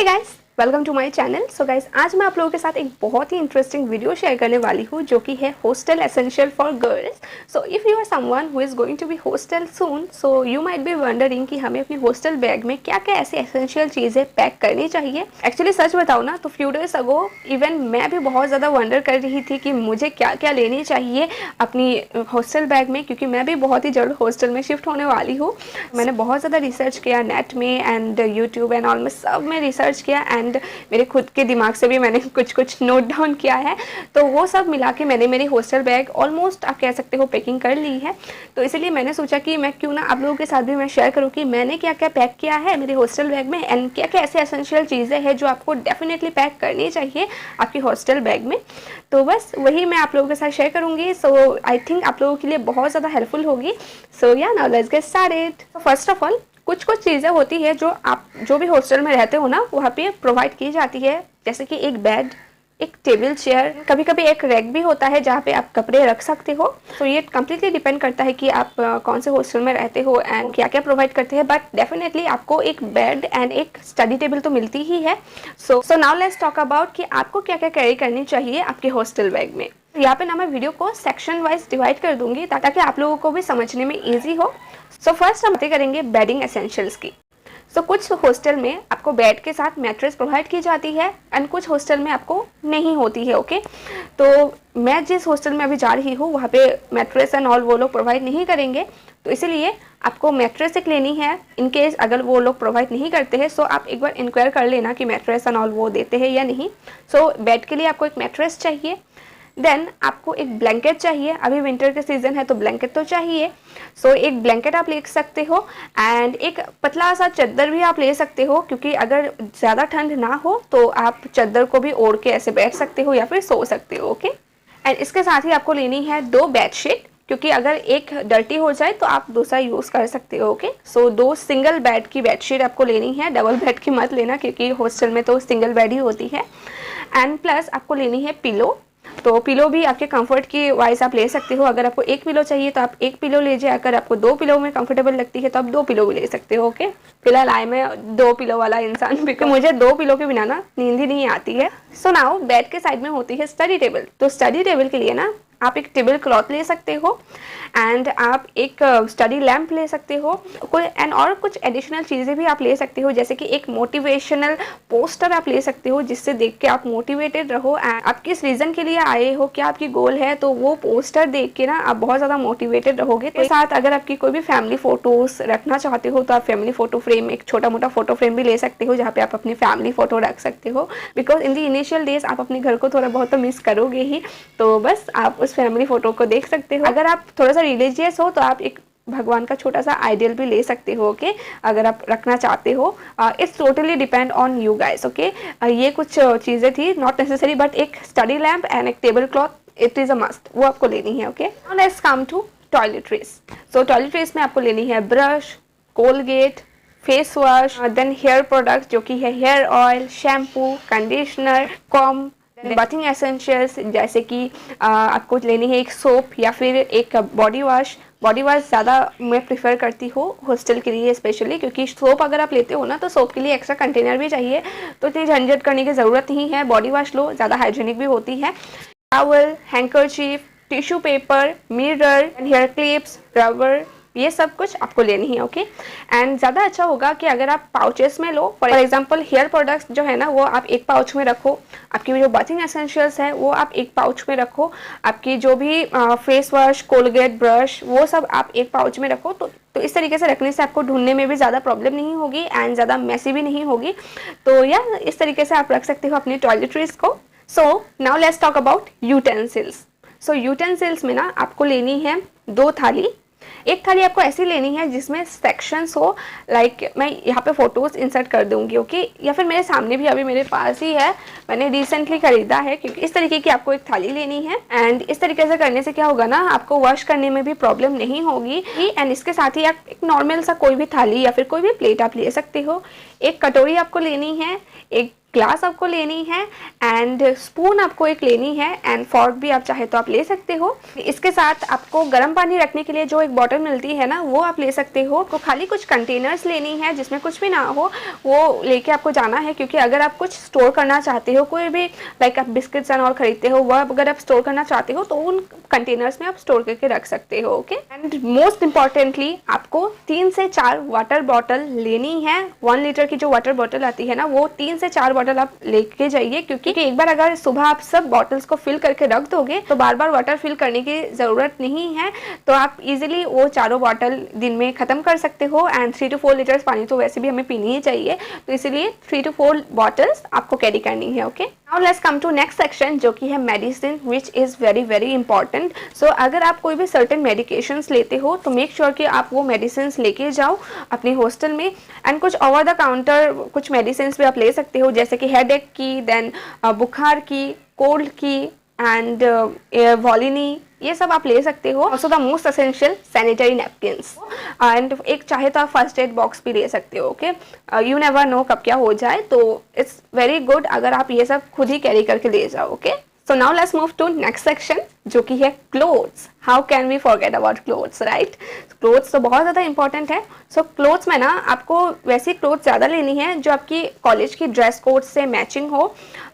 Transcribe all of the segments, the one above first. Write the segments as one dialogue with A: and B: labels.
A: Guys, welcome to my channel. So guys, आज मैं आप लोगों के साथ एक बहुत ही इंटरेस्टिंग वीडियो शेयर करने वाली हूँ जो कि है hostel essential for girls. So if you are someone who is going to be hostel soon, so you might be wondering कि हमें अपनी हॉस्टल बैग में क्या क्या ऐसी एसेंशियल चीज़ें पैक करनी चाहिए। एक्चुअली सच बताऊँ ना तो फ्यू डेज अगो इवन मैं भी बहुत ज़्यादा वंडर कर रही थी कि मुझे क्या क्या लेनी चाहिए अपनी हॉस्टल बैग में, क्योंकि मैं भी बहुत ही जल्द हॉस्टल में शिफ्ट होने वाली हूँ। मैंने बहुत ज़्यादा रिसर्च किया नेट में एंड यूट्यूब एंड ऑल में, सब में रिसर्च किया एंड मेरे खुद के दिमाग से भी मैंने कुछ नोट डाउन किया है। तो वो सब मिला के मैंने मेरी हॉस्टल बैग ऑलमोस्ट आप कह सकते हो पैकिंग कर ली है। तो इसीलिए मैंने सोचा कि मैं क्यों ना आप लोगों के साथ भी मैं शेयर करूँ कि मैंने क्या क्या पैक किया है मेरी हॉस्टल बैग में एंड क्या क्या ऐसे एसेंशियल चीज़ें हैं जो आपको डेफिनेटली पैक करनी चाहिए आपकी हॉस्टल बैग में। तो बस वही मैं आप लोगों के साथ शेयर करूँगी। सो आई थिंक आप लोगों के लिए बहुत ज़्यादा हेल्पफुल होगी। सो या now let's get started. First of all कुछ चीज़ें होती है जो आप जो भी हॉस्टल में रहते हो ना वहाँ पे प्रोवाइड की जाती है, जैसे कि एक बेड, एक टेबल चेयर, कभी कभी एक रैक भी होता है जहाँ पे आप कपड़े रख सकते हो। तो ये कम्प्लीटली डिपेंड करता है कि आप कौन से हॉस्टल में रहते हो एंड क्या क्या प्रोवाइड करते हैं, बट डेफिनेटली आपको एक बेड एंड एक स्टडी टेबल तो मिलती ही है। सो नाउ लेट्स टॉक अबाउट कि आपको क्या क्या कैरी करनी चाहिए आपके हॉस्टल बैग में। यहाँ पे ना मैं वीडियो को सेक्शन वाइज डिवाइड कर दूंगी ताकि आप लोगों को भी समझने में ईजी हो। सो फर्स्ट हम बातें करेंगे बेडिंग एसेंशियल्स की। सो कुछ हॉस्टल में आपको बेड के साथ मैट्रेस प्रोवाइड की जाती है एंड कुछ हॉस्टल में आपको नहीं होती है। ओके, तो मैं जिस हॉस्टल में अभी जा रही हूँ वहाँ पे मैट्रेस एंड ऑल वो लोग प्रोवाइड नहीं करेंगे, तो इसीलिए आपको मैट्रेस एक लेनी है। इन केस अगर वो लोग प्रोवाइड नहीं करते हैं सो आप एक बार इंक्वायर कर लेना कि मैट्रेस एंड ऑल वो देते हैं या नहीं। सो बेड के लिए आपको एक मैट्रेस चाहिए, देन आपको एक ब्लैंकेट चाहिए। अभी विंटर के सीज़न है तो ब्लैंकेट तो चाहिए। सो एक ब्लैंकेट आप ले सकते हो एंड एक पतला सा चादर भी आप ले सकते हो, क्योंकि अगर ज़्यादा ठंड ना हो तो आप चादर को भी ओढ़ के ऐसे बैठ सकते हो या फिर सो सकते हो। ओके, एंड इसके साथ ही आपको लेनी है 2 बेडशीट, क्योंकि अगर एक डर्टी हो जाए तो आप दूसरा यूज़ कर सकते हो। ओके, सो 2 सिंगल बेड की बेडशीट आपको लेनी है, डबल बेड की मत लेना क्योंकि हॉस्टल में तो सिंगल बेड ही होती है। एंड प्लस आपको लेनी है पिलो। तो पिलो भी आपके कंफर्ट की वाइज आप ले सकते हो। अगर आपको एक पिलो चाहिए तो आप एक पिलो लीजिए, अगर आपको 2 पिलो में कंफर्टेबल लगती है तो आप 2 पिलो भी ले सकते हो। ओके, फिलहाल आए मैं 2 पिलो वाला इंसान, बिकॉज मुझे 2 पिलो के बिना ना नींद ही नहीं आती है। सो नाउ बेड के साइड में होती है स्टडी टेबल। तो स्टडी टेबल के लिए ना आप एक टेबल क्लॉथ ले सकते हो एंड आप एक स्टडी लैम्प ले सकते हो, कोई एंड और कुछ एडिशनल चीज़ें भी आप ले सकते हो, जैसे कि एक मोटिवेशनल पोस्टर आप ले सकते हो जिससे देख के आप मोटिवेटेड रहो एंड आप किस रीज़न के लिए आए हो, क्या आपकी गोल है, तो वो पोस्टर देख के ना आप बहुत ज़्यादा मोटिवेटेड रहोगे। तो साथ अगर आपकी कोई भी फैमिली फोटोज रखना चाहते हो तो आप फैमिली फोटो फ्रेम, एक छोटा मोटा फोटो फ्रेम भी ले सकते हो जहाँ पे आप अपनी फैमिली फोटो रख सकते हो, because in the initial days आप अपने घर को थोड़ा बहुत तो मिस करोगे ही। तो बस आप उस फैमिली फोटो को देख सकते हो। अगर आप थोड़ा सा रिलीजियस हो तो आप एक भगवान का छोटा सा आइडियल भी ले सकते हो। ओके, अगर आप रखना चाहते हो। It's totally depend on you guys. Okay, ये कुछ चीज़ें थी नॉट नेसेसरी, बट एक स्टडी लैम्प एंड एक table cloth it is a must, वो आपको लेनी है। Okay, now let's come to toiletries. So toiletries में आपको लेनी है brush, Colgate, face wash, then hair product जो कि है hair oil, shampoo, conditioner, comb, bathing essentials जैसे कि आपको लेनी है एक सोप या फिर एक बॉडी वॉश। बॉडी वॉश ज़्यादा मैं प्रिफर करती हूँ हॉस्टल के लिए स्पेशली, क्योंकि सोप अगर आप लेते हो ना तो सोप के लिए एक्स्ट्रा कंटेनर भी चाहिए, तो इतनी झंझट करने की ज़रूरत नहीं है। बॉडी वॉश लो, ज़्यादा हाइजीनिक भी होती है। Towel, handkerchief, tissue paper, mirror, hair clips, rubber, ये सब कुछ आपको लेनी है। ओके, एंड ज़्यादा अच्छा होगा कि अगर आप पाउचेस में लो। फॉर एग्जांपल हेयर प्रोडक्ट्स जो है ना वो आप एक पाउच में रखो, आपकी जो बाथिंग एसेंशियल्स है वो आप एक पाउच में रखो, आपकी जो भी फेस वॉश, कोलगेट, ब्रश वो सब आप एक पाउच में रखो। तो इस तरीके से रखने से आपको ढूंढने में भी ज़्यादा प्रॉब्लम नहीं होगी एंड ज़्यादा मैसी भी नहीं होगी। तो या इस तरीके से आप रख सकते हो अपनी टॉयलेटरीज को। सो now let's talk about utensils. So utensils में ना आपको लेनी है 2 थाली। एक थाली आपको ऐसी लेनी है जिसमें सेक्शंस हो, लाइक मैं यहाँ पे फोटोज इंसर्ट कर दूंगी। ओके, या फिर मेरे सामने भी अभी मेरे पास ही है, मैंने रिसेंटली खरीदा है, क्योंकि इस तरीके की आपको एक थाली लेनी है एंड इस तरीके से करने से क्या होगा ना, आपको वॉश करने में भी प्रॉब्लम नहीं होगी। एंड इसके साथ ही आप एक नॉर्मल सा कोई भी थाली या फिर कोई भी प्लेट आप ले सकते हो। एक कटोरी आपको लेनी है, एक ग्लास आपको लेनी है एंड स्पून आपको एक लेनी है एंड फॉर्क भी आप चाहे तो आप ले सकते हो। इसके साथ आपको गर्म पानी रखने के लिए जो एक बॉटल मिलती है ना, वो आप ले सकते हो। तो खाली कुछ कंटेनर्स लेनी है जिसमें कुछ भी ना हो, वो लेके आपको जाना है, क्योंकि अगर आप कुछ स्टोर करना चाहते हो, कोई भी लाइक आप बिस्किट्स एंड ऑल खरीदते हो, वह अगर आप स्टोर करना चाहते हो तो उन कंटेनर्स में आप स्टोर करके रख सकते हो। ओके, एंड मोस्ट इंपॉर्टेंटली आपको 3 से 4 वाटर बॉटल लेनी है। 1 लीटर की जो वाटर बॉटल आती है ना, वो 3 से 4 बॉटल आप लेके जाइए, क्योंकि एक बार अगर सुबह आप सब बॉटल्स को फिल करके रख दोगे तो बार बार वाटर फिल करने की ज़रूरत नहीं है। तो आप इजीली वो चारों बॉटल दिन में ख़त्म कर सकते हो। एंड 3 to 4 लीटर्स पानी तो वैसे भी हमें पीनी ही चाहिए, तो इसलिए 3 to 4 बॉटल्स आपको कैरी करनी है। Okay, now let's come to next section, जो कि है medicine, which is very very important. So अगर आप कोई भी सर्टेन मेडिकेशंस लेते हो तो मेक श्योर कि आप वो मेडिसिन लेके जाओ अपने हॉस्टल में। एंड कुछ ओवर द काउंटर कुछ मेडिसिन भी आप ले सकते हो, जैसे कि हेडेक की, देन बुखार की, कोल्ड की एंड वॉलिनी, ये सब आप ले सकते हो। Also the most essential sanitary napkins, and एक चाहे तो आप फर्स्ट एड बॉक्स भी ले सकते हो। ओके, यू नेवर नो कब क्या हो जाए, तो इट्स वेरी गुड अगर आप ये सब खुद ही कैरी करके ले जाओ। Okay, so now let's move to next section, जो कि है clothes. How can we forget about clothes, right? Clothes तो बहुत ज़्यादा इंपॉर्टेंट है। सो क्लोथ्स में ना आपको वैसी क्लोथ्स ज़्यादा लेनी है जो आपकी कॉलेज की ड्रेस कोड से मैचिंग हो।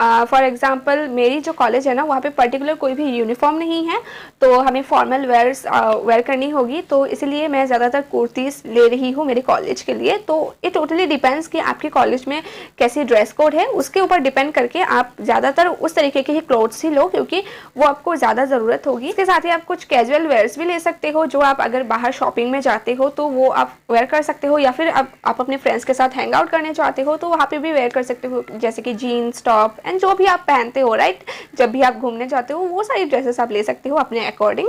A: फॉर एग्जांपल मेरी जो कॉलेज है ना, वहाँ पे पर्टिकुलर कोई भी यूनिफॉर्म नहीं है, तो हमें फॉर्मल वेयर करनी होगी, तो इसलिए मैं ज़्यादातर कुर्तीज़ ले रही हूँ मेरे कॉलेज के लिए। तो ये टोटली डिपेंड्स कि आपके कॉलेज में कैसी ड्रेस कोड है, उसके ऊपर डिपेंड करके आप ज़्यादातर उस तरीके के ही क्लोथ्स ही लो, क्योंकि वो आपको ज़्यादा ज़रूरत होगी। इसके साथ ही आप कुछ कैजुअल वेयर्स भी ले सकते हो, जो आप अगर बाहर शॉपिंग में जाते हो तो वो आप वेयर कर सकते हो, या फिर आप अपने फ्रेंड्स के साथ हैंग आउट करने चाहते हो तो वहाँ पे भी वेयर कर सकते हो, जैसे कि जीन्स, टॉप एंड जो भी आप पहनते हो, राइट? जब भी आप घूमने जाते हो वो सारी ड्रेसेस आप ले सकते हो अपने अकॉर्डिंग।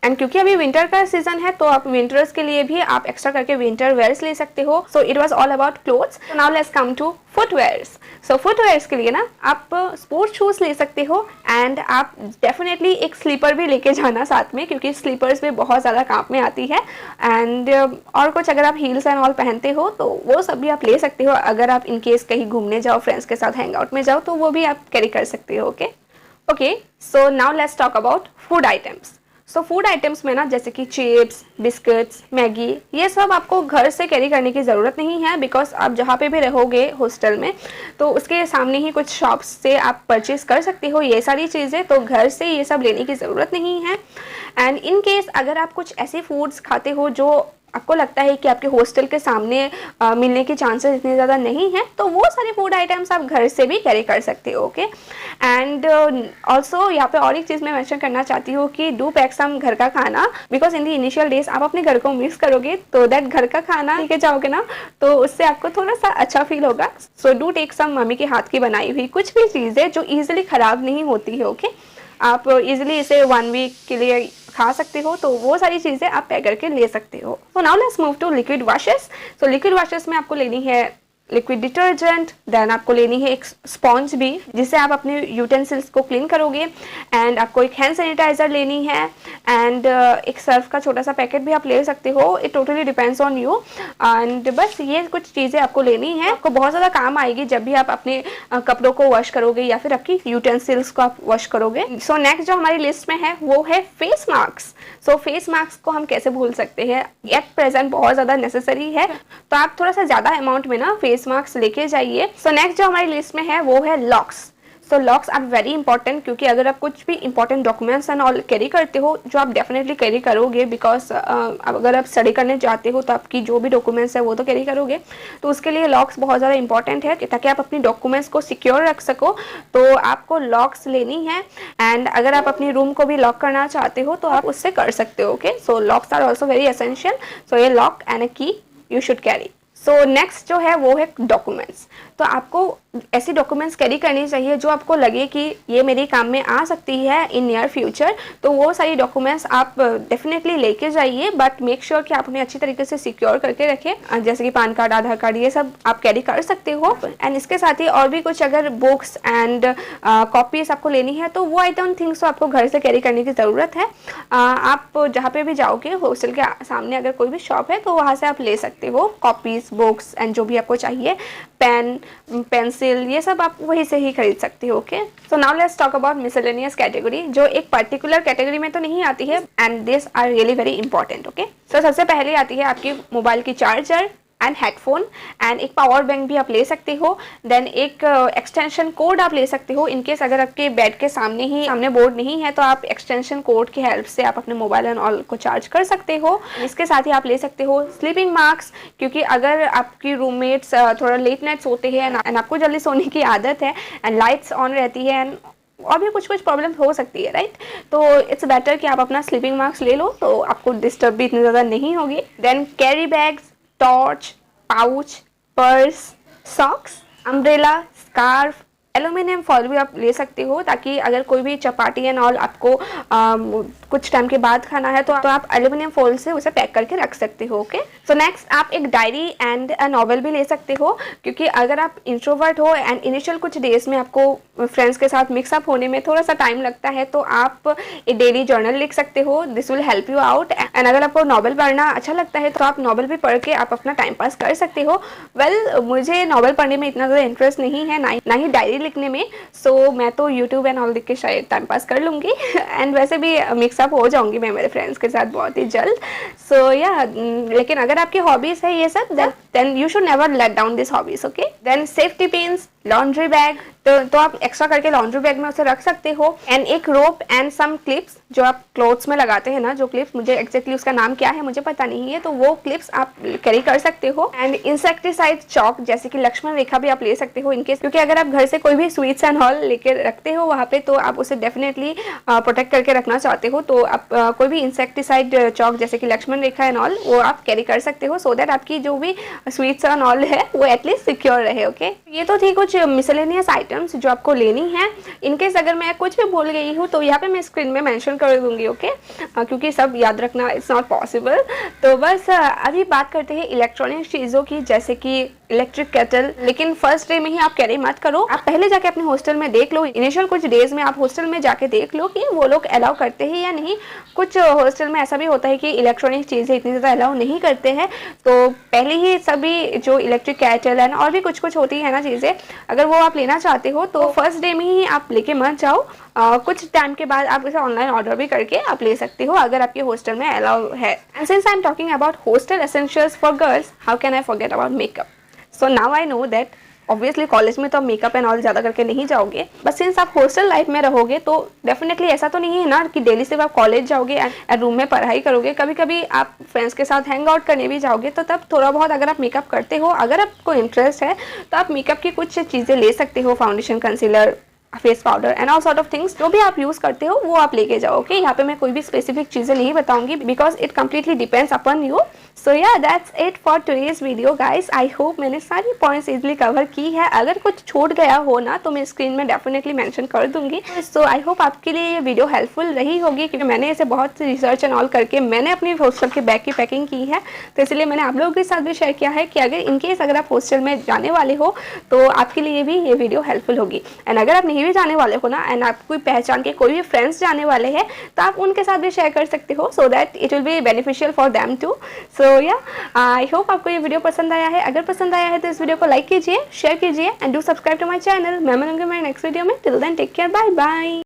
A: एंड क्योंकि अभी विंटर का सीजन है, तो आप विंटर्स के लिए भी आप एक्स्ट्रा करके विंटर वेयर्स ले सकते हो। So it was all about clothes. Now let's come to footwears. So footwears के लिए ना आप स्पोर्ट्स शूज ले सकते हो, एंड आप डेफिनेटली एक स्लीपर भी लेके जाना साथ में, क्योंकि स्लीपर्स भी बहुत ज़्यादा काम में आती है। एंड और कुछ अगर आप हील्स एंड ऑल पहनते हो तो वो सब भी आप ले सकते हो। अगर आप इन केस कहीं घूमने जाओ, फ्रेंड्स के साथ हैंग आउट में जाओ, तो वो भी आप कैरी कर सकते हो। Okay, so now let's talk about food items. So food items में ना, जैसे कि चिप्स, बिस्किट्स, मैगी, ये सब आपको घर से कैरी करने की ज़रूरत नहीं है, बिकॉज आप जहाँ पे भी रहोगे हॉस्टल में, तो उसके सामने ही कुछ शॉप्स से आप परचेज कर सकते हो ये सारी चीज़ें, तो घर से ये सब लेने की ज़रूरत नहीं है। एंड इन केस अगर आप कुछ ऐसे फूड्स खाते हो जो आपको लगता है कि आपके हॉस्टल के सामने मिलने के चांसेस इतने ज़्यादा नहीं हैं, तो वो सारे फूड आइटम्स आप घर से भी कैरी कर सकते हो। ओके, एंड ऑल्सो यहाँ पे और एक चीज़ मैं मेंशन करना चाहती हूँ कि डू पैक सम घर का खाना, because in the initial days आप अपने घर को मिस करोगे, तो दैट घर का खाना लेके जाओगे ना, तो उससे आपको थोड़ा सा अच्छा फील होगा। सो डू टेक सम मम्मी के हाथ की बनाई हुई कुछ भी चीज़ें जो ईजिली ख़राब नहीं होती है। ओके, आप इजीली इसे 1 वीक के लिए खा सकते हो, तो वो सारी चीज़ें आप पैक करके ले सकते हो। तो now let's move to liquid washes. So liquid washes में आपको लेनी है लिक्विड डिटर्जेंट, देन आपको लेनी है एक स्पॉन्ज भी, जिससे आप अपने यूटेंसिल्स को क्लीन करोगे, एंड आपको एक हैंड सैनिटाइजर लेनी है, एंड एक सर्फ का छोटा सा पैकेट भी आप ले सकते हो। It totally depends on you. And बस ये कुछ चीज़ें आपको लेनी है, आपको बहुत ज़्यादा काम आएगी जब भी आप अपने कपड़ों को वॉश करोगे या फिर आपकी यूटेंसिल्स को आप वॉश करोगे। सो नेक्स्ट जो हमारी लिस्ट में है वो है फेस मास्क। सो फेस मास्क को हम कैसे भूल सकते हैं, एट प्रेजेंट बहुत ज़्यादा नेसेसरी है, तो आप थोड़ा सा ज़्यादा अमाउंट में ना फेस मास्क लेके जाइए। सो नेक्स्ट जो हमारी लिस्ट में है वो है locks. So locks are very important, क्योंकि अगर आप कुछ भी important documents and all carry करते हो, जो आप डेफिनेटली कैरी करोगे, बिकॉज अगर आप स्टडी करने जाते हो तो आपकी जो भी डॉक्यूमेंट्स है वो तो कैरी करोगे, तो उसके लिए लॉक्स बहुत ज़्यादा इंपॉर्टेंट है, ताकि आप अपनी डॉक्यूमेंट्स को सिक्योर रख सको। तो आपको लॉक्स लेनी है, एंड अगर आप अपनी रूम को भी लॉक करना चाहते हो तो आप उससे कर सकते हो। Okay, so locks are also very essential. So ये lock and a key you should carry. So next जो है वो है डॉक्यूमेंट्स। तो आपको ऐसी डॉक्यूमेंट्स कैरी करनी चाहिए जो आपको लगे कि ये मेरे काम में आ सकती है इन नियर फ्यूचर। तो वो सारी डॉक्यूमेंट्स आप डेफिनेटली लेके जाइए, बट मेक श्योर कि आप उन्हें अच्छी तरीके से सिक्योर करके रखें, जैसे कि पैन कार्ड, आधार कार्ड, ये सब आप कैरी कर सकते हो। एंड इसके साथ ही और भी कुछ अगर बुक्स एंड कॉपीज आपको लेनी है तो वो आई डोंट थिंक सो आपको घर से कैरी करने की ज़रूरत है। आप जहाँ पे भी जाओगे हॉस्टल के सामने अगर कोई भी शॉप है तो वहाँ से आप ले सकते हो कॉपीज, बुक्स एंड जो भी आपको चाहिए, पेन, पेंसिल, ये सब आप वहीं से ही खरीद सकते हो। Okay, so now let's talk about miscellaneous category, जो एक पर्टिकुलर कैटेगरी में तो नहीं आती है and this are really very important. Okay, so सबसे पहले आती है आपकी मोबाइल की चार्जर एंड हेडफोन एंड एक पावर बैंक भी आप ले सकते हो। देन एक एक्सटेंशन कोड आप ले सकते हो, इनकेस अगर आपके बेड के सामने बोर्ड नहीं है तो आप एक्सटेंशन कोड की हेल्प से आप अपने मोबाइल एंड ऑल को चार्ज कर सकते हो। इसके साथ ही आप ले सकते हो स्लीपिंग मास्क, क्योंकि अगर आपकी रूममेट्स थोड़ा लेट नाइट सोते हैं एंड आपको जल्दी सोने की आदत है एंड लाइट्स ऑन रहती है एंड और भी कुछ प्रॉब्लम हो सकती है, राइट? तो इट्स बेटर कि आप अपना स्लीपिंग मास्क ले लो तो आपको डिस्टर्ब भी इतनी ज़्यादा नहीं होगी। Then carry bags, torch, pouch, purse, socks, umbrella, scarf, aluminium foil भी आप ले सकते हो, ताकि अगर कोई भी चपाटी एंड ऑल आपको कुछ टाइम के बाद खाना है तो आप एल्यूमिनियम फॉइल से उसे पैक करके रख सकते हो। ओके, सो नेक्स्ट आप एक डायरी एंड अ नॉवेल भी ले सकते हो, क्योंकि अगर आप इंट्रोवर्ट हो एंड इनिशियल कुछ डेज में आपको फ्रेंड्स के साथ मिक्सअप होने में थोड़ा सा टाइम लगता है तो आप एक डेली जर्नल लिख सकते हो। This will help you out. And अगर आपको नॉवेल पढ़ना अच्छा लगता है तो आप नॉवेल भी पढ़ के आप अपना टाइम पास कर सकते हो। मुझे नॉवेल पढ़ने में इतना ज़्यादा इंटरेस्ट नहीं है, ना ही डायरी लिखने में, सो मैं तो यूट्यूब एंड ऑल देख के शायद टाइम पास कर लूँगी एंड वैसे भी मिक्सअप हो जाऊँगी मैं मेरे फ्रेंड्स के साथ बहुत ही जल्द। सो या लेकिन अगर आपकी हॉबीज़ है ये सब, then you should never let down this hobbies. Okay, then safety pins, laundry bag, तो आप एक्स्ट्रा करके लॉन्ड्री बैग में उसे रख सकते हो। एंड एक रोप एंड सम क्लिप्स जो आप क्लोथ्स में लगाते हैं ना, जो क्लिप्स, मुझे एक्जैक्टली उसका नाम क्या है मुझे पता नहीं है, तो वो क्लिप्स आप कैरी कर सकते हो। एंड इंसेक्टिसाइड चौक जैसे कि लक्ष्मण रेखा भी आप ले सकते हो इनकेस, क्योंकि अगर आप घर से कोई भी स्वीट्स एंड ऑल लेके रखते हो वहाँ पे तो आप उसे डेफिनेटली प्रोटेक्ट करके रखना चाहते हो, तो आप कोई भी इंसेक्टिसाइड चौक जैसे कि लक्ष्मण रेखा एंड ऑल वो आप कैरी कर सकते हो, सो दैट आपकी जो भी स्वीट्स एंड ऑल है वो एटलीस्ट सिक्योर रहे। ओके, ये तो थी कुछ मिसलेनियस आइटम्स जो आपको लेनी है। इनकेस अगर मैं कुछ भी भूल गई हूँ तो यहाँ पे मैं स्क्रीन में मेंशन कर दूंगी। ओके, क्योंकि सब याद रखना इट्स नॉट पॉसिबल। तो बस अभी बात करते हैं इलेक्ट्रॉनिक चीज़ों की, जैसे कि इलेक्ट्रिक केटल। लेकिन फर्स्ट डे में ही आप कैरी मत करो, आप पहले जाके अपने हॉस्टल में देख लो, इनिशियल कुछ डेज में आप हॉस्टल में जाके देख लो कि वो लोग अलाउ करते हैं या नहीं। कुछ हॉस्टल में ऐसा भी होता है कि इलेक्ट्रॉनिक चीज़ें इतनी ज़्यादा अलाउ नहीं करते हैं, तो पहले ही सभी जो इलेक्ट्रिक केटल एंड और भी कुछ होती है ना चीज़ें, अगर वो आप लेना चाहते हो तो फर्स्ट डे में ही आप लेके मत जाओ। कुछ टाइम के बाद आप इसे ऑनलाइन ऑर्डर भी करके आप ले सकते हो अगर आपके हॉस्टल में अलाउ है। And since I am talking about hostel essentials for girls, how can I forget about makeup. So now I know that obviously college में तो आप मेकअप एंड ऑल ज़्यादा करके नहीं जाओगे, बस सिंस आप हॉस्टल लाइफ में रहोगे तो डेफिनेटली ऐसा तो नहीं है ना कि डेली सिर्फ आप कॉलेज जाओगे एंड रूम में पढ़ाई करोगे। कभी कभी आप फ्रेंड्स के साथ हैंग आउट करने भी जाओगे, तो तब थोड़ा बहुत अगर आप मेकअप करते हो, अगर आपको इंटरेस्ट है तो आप मेकअप की कुछ चीज़ें ले सकते हो, foundation, concealer, face powder and all sort of things. जो भी आप यूज़ करते हो वो आप लेके जाओ। ओके, यहाँ पे मैं कोई भी स्पेसिफिक चीज़ें नहीं बताऊंगी because it completely depends upon you. So yeah that's it for today's video guys. I hope मैंने सारी पॉइंट्स इजीली कवर की है। अगर कुछ छूट गया हो ना तो मैं स्क्रीन में डेफिनेटली मेंशन कर दूंगी। सो आई होप आपके लिए ये वीडियो हेल्पफुल रही होगी, क्योंकि मैंने इसे बहुत सी रिसर्च एंड ऑल करके मैंने अपनी हॉस्टल के बैग की पैकिंग की है, तो इसलिए मैंने आप लोगों के साथ भी शेयर किया है कि अगर इनकेस अगर आप हॉस्टल में जाने वाले हो तो आपके लिए भी ये वीडियो हेल्पफुल होगी। एंड अगर आप नहीं भी जाने वाले हो ना एंड आप कोई पहचान के कोई भी फ्रेंड्स जाने वाले हैं तो आप उनके साथ भी शेयर कर सकते हो, so that it will be beneficial for them too. So yeah I hope आपको ये वीडियो पसंद आया है। अगर पसंद आया है तो इस वीडियो को लाइक कीजिए, शेयर कीजिए and do subscribe to my channel. मैं मिलूंगी मेरे नेक्स्ट वीडियो में। Till then take care, bye bye.